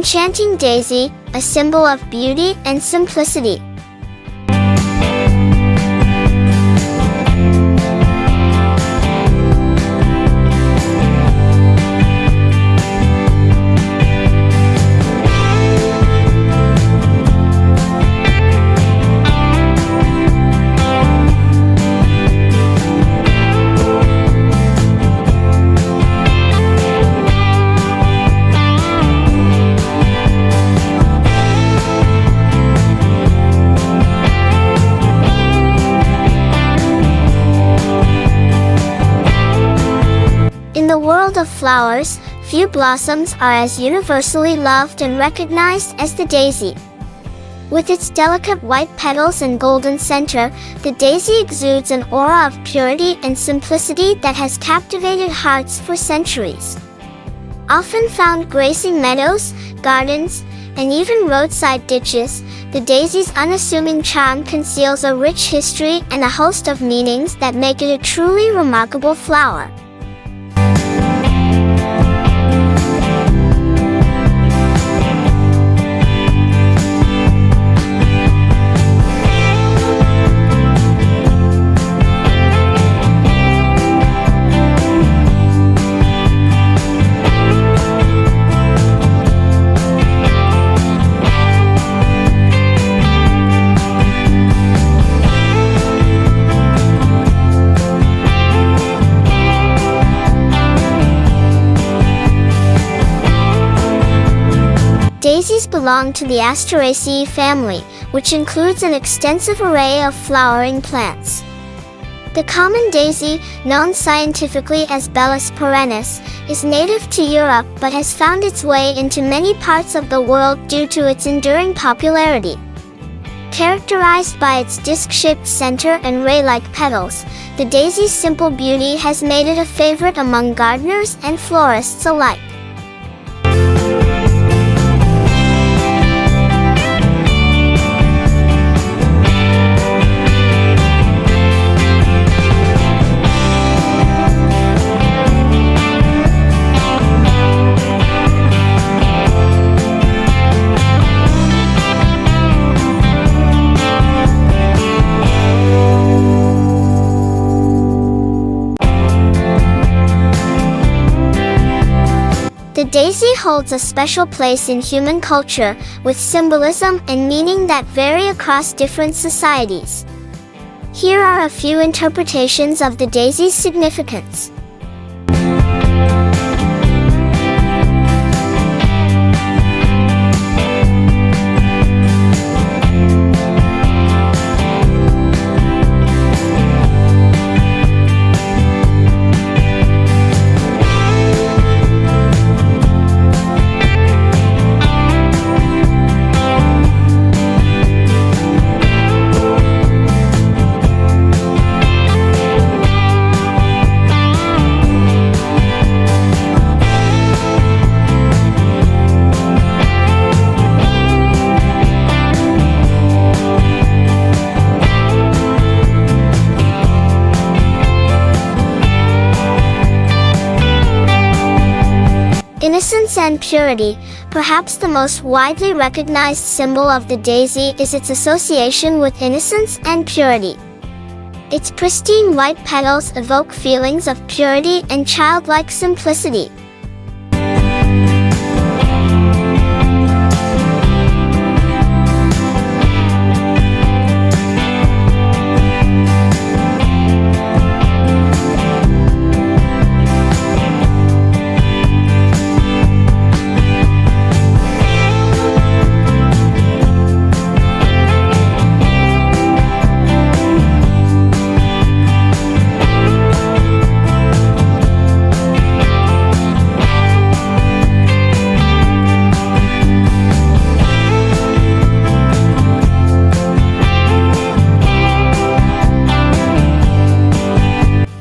enchanting daisy, a symbol of beauty and simplicity. In the world of flowers, few blossoms are as universally loved and recognized as the daisy. With its delicate white petals and golden center, the daisy exudes an aura of purity and simplicity that has captivated hearts for centuries. Often found gracing meadows, gardens, and even roadside ditches, the daisy's unassuming charm conceals a rich history and a host of meanings that make it a truly remarkable flower. Daisies belong to the Asteraceae family, which includes an extensive array of flowering plants. The common daisy, known scientifically as Bellis perennis, is native to Europe but has found its way into many parts of the world due to its enduring popularity. Characterized by its disc-shaped center and ray-like petals, the daisy's simple beauty has made it a favorite among gardeners and florists alike. The daisy holds a special place in human culture, with symbolism and meaning that vary across different societies. Here are a few interpretations of the daisy's significance. Innocence and purity. Perhaps the most widely recognized symbol of the daisy is its association with innocence and purity. Its pristine white petals evoke feelings of purity and childlike simplicity.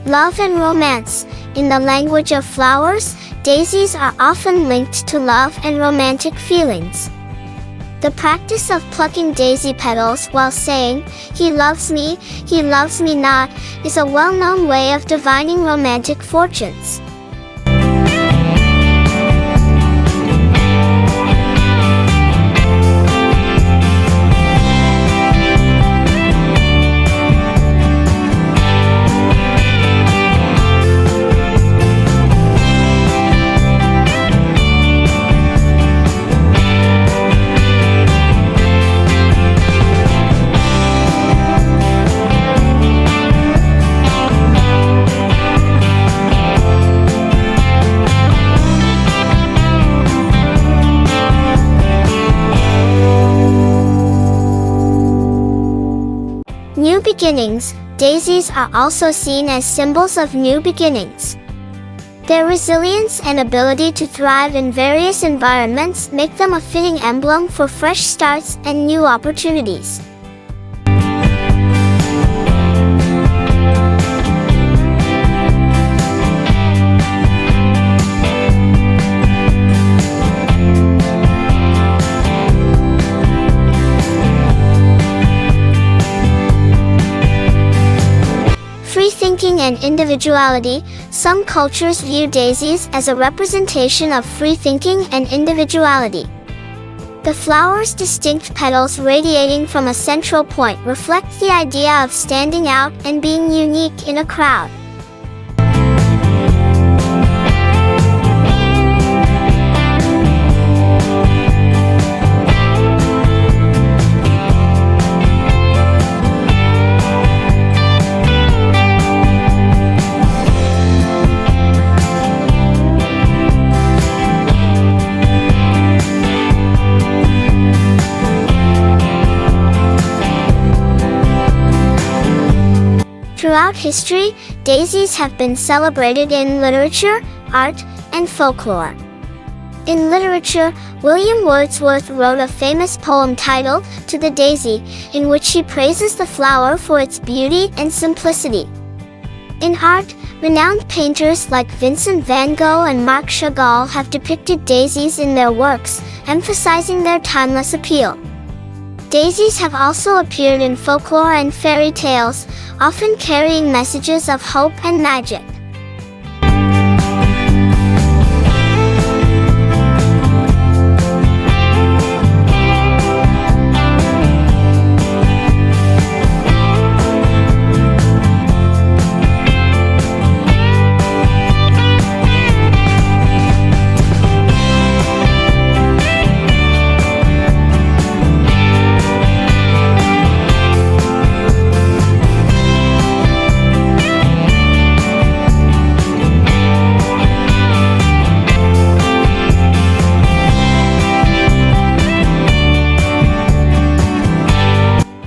Love and romance. In the language of flowers, daisies are often linked to love and romantic feelings. The practice of plucking daisy petals while saying, he loves me not," is a well-known way of divining romantic fortunes. beginnings, daisies are also seen as symbols of new beginnings. Their resilience and ability to thrive in various environments make them a fitting emblem for fresh starts and new opportunities. Free thinking and individuality. Some cultures view daisies as a representation of free thinking and individuality. The flower's distinct petals radiating from a central point reflect the idea of standing out and being unique in a crowd. Throughout history, daisies have been celebrated in literature, art, and folklore. In literature, William Wordsworth wrote a famous poem titled "To the Daisy," in which he praises the flower for its beauty and simplicity. In art, renowned painters like Vincent van Gogh and Marc Chagall have depicted daisies in their works, emphasizing their timeless appeal. Daisies have also appeared in folklore and fairy tales, often carrying messages of hope and magic.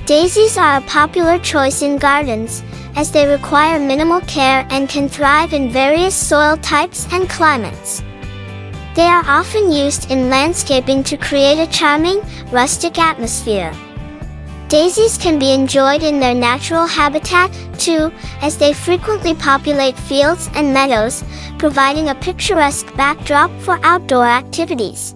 Daisies are a popular choice in gardens, as they require minimal care and can thrive in various soil types and climates. They are often used in landscaping to create a charming, rustic atmosphere. Daisies can be enjoyed in their natural habitat, too, as they frequently populate fields and meadows, providing a picturesque backdrop for outdoor activities.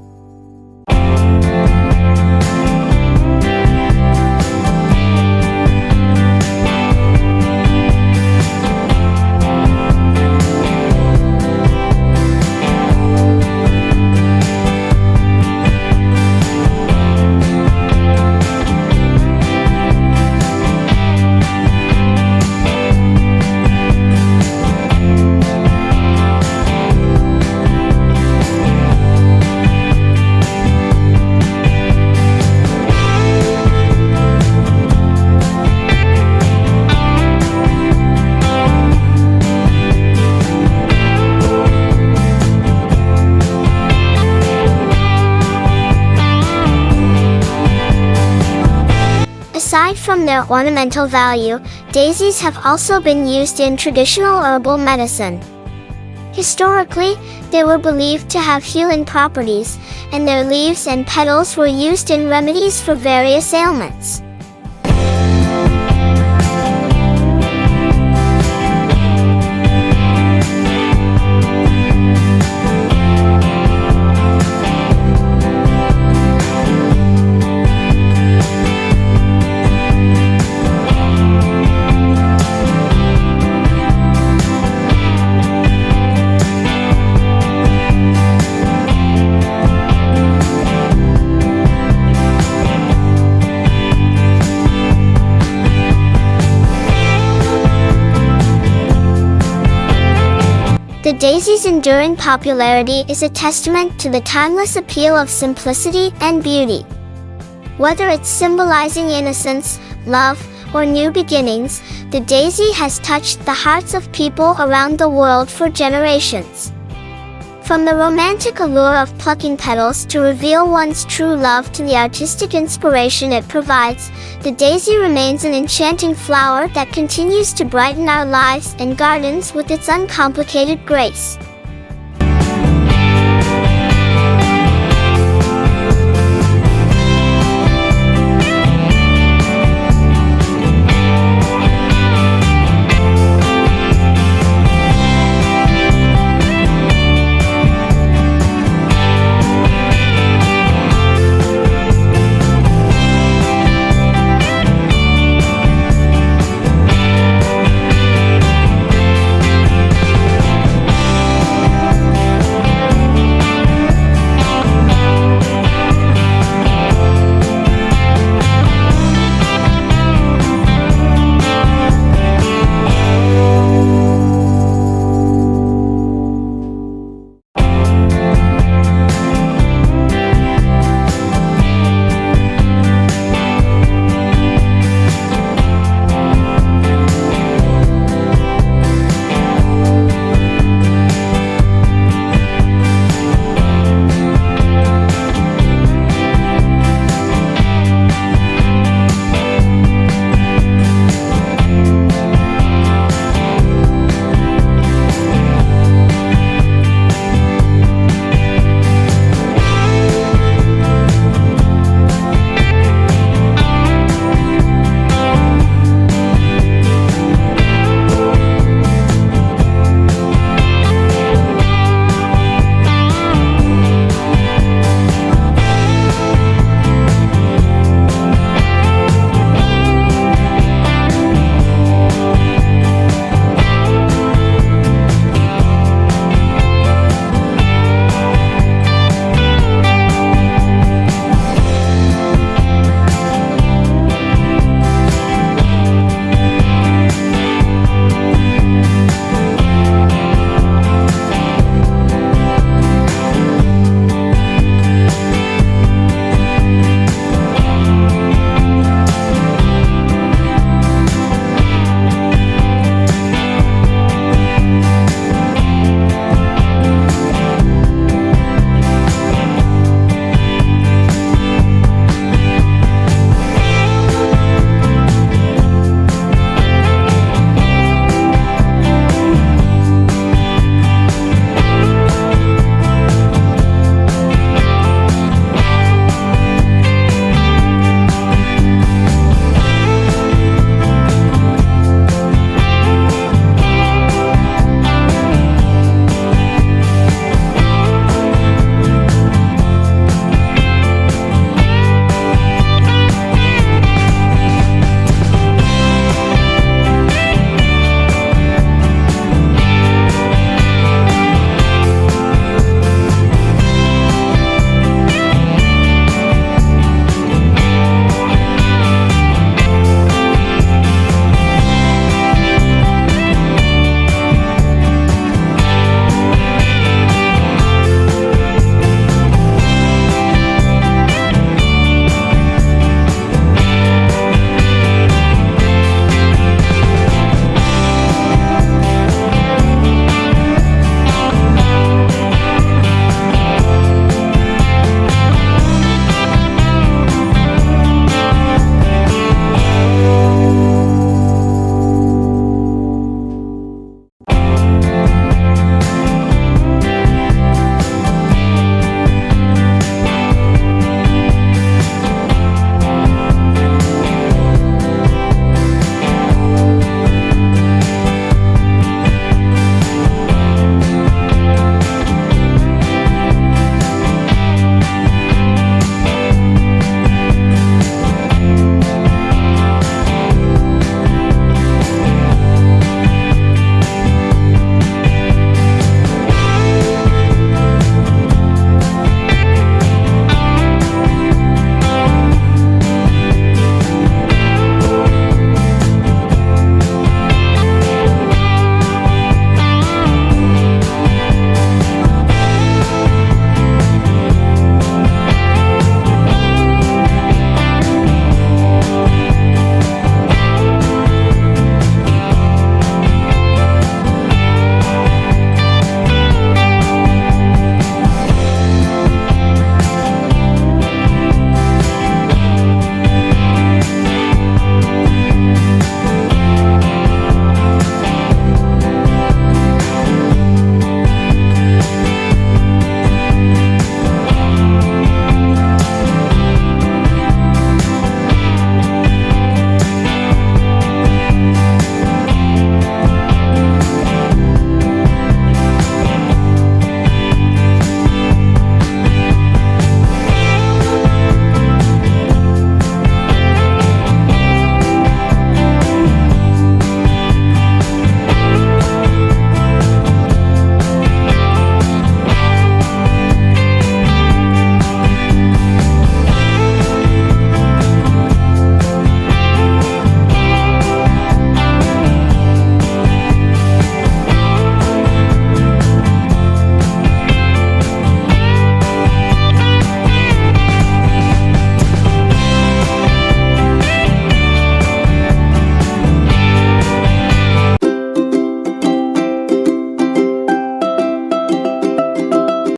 Aside from their ornamental value, daisies have also been used in traditional herbal medicine. Historically, they were believed to have healing properties, and their leaves and petals were used in remedies for various ailments. The daisy's enduring popularity is a testament to the timeless appeal of simplicity and beauty. Whether it's symbolizing innocence, love, or new beginnings, the daisy has touched the hearts of people around the world for generations. From the romantic allure of plucking petals to reveal one's true love to the artistic inspiration it provides, the daisy remains an enchanting flower that continues to brighten our lives and gardens with its uncomplicated grace.